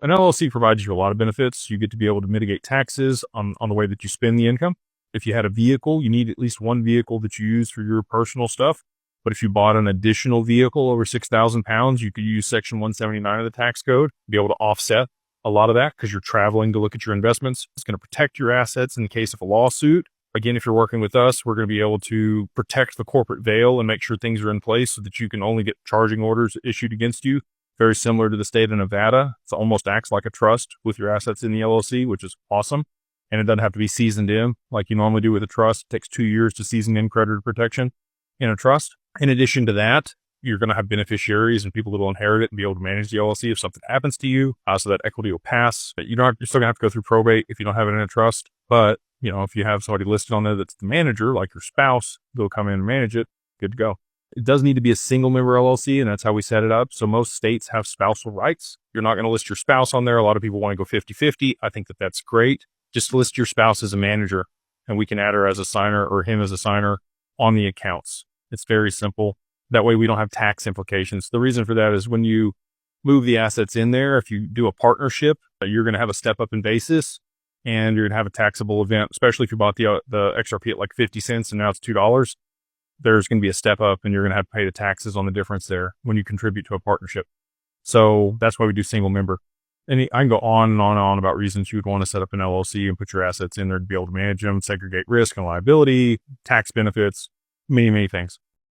An LLC provides you a lot of benefits. You get to be able to mitigate taxes on the way that you spend the income. If you had a vehicle, you need at least one vehicle that you use for your personal stuff. But if you bought an additional vehicle over 6,000 pounds, you could use Section 179 of the tax code to be able to offset a lot of that because you're traveling to look at your investments. It's going to protect your assets in case of a lawsuit. Again, if you're working with us, we're going to be able to protect the corporate veil and make sure things are in place so that you can only get charging orders issued against you. Very similar to the state of Nevada. It almost acts like a trust with your assets in the LLC, which is awesome. And it doesn't have to be seasoned in like you normally do with a trust. It takes 2 years to season in creditor protection in a trust. In addition to that, you're going to have beneficiaries and people that will inherit it and be able to manage the LLC if something happens to you. So that equity will pass. But you're still going to have to go through probate if you don't have it in a trust. But, if you have somebody listed on there that's the manager, like your spouse, they'll come in and manage it. Good to go. It does need to be a single member LLC, and that's how we set it up. So most states have spousal rights. You're not going to list your spouse on there. A lot of people want to go 50-50. I think that that's great. Just list your spouse as a manager, and we can add her as a signer or him as a signer on the accounts. It's very simple. That way we don't have tax implications. The reason for that is when you move the assets in there, if you do a partnership, you're going to have a step up in basis and you're going to have a taxable event, especially if you bought the XRP at like 50 cents and now it's $2. There's going to be a step up and you're going to have to pay the taxes on the difference there when you contribute to a partnership. So that's why we do single member. And I can go on and on and on about reasons you would want to set up an LLC and put your assets in there to be able to manage them, segregate risk and liability, tax benefits, many, many things.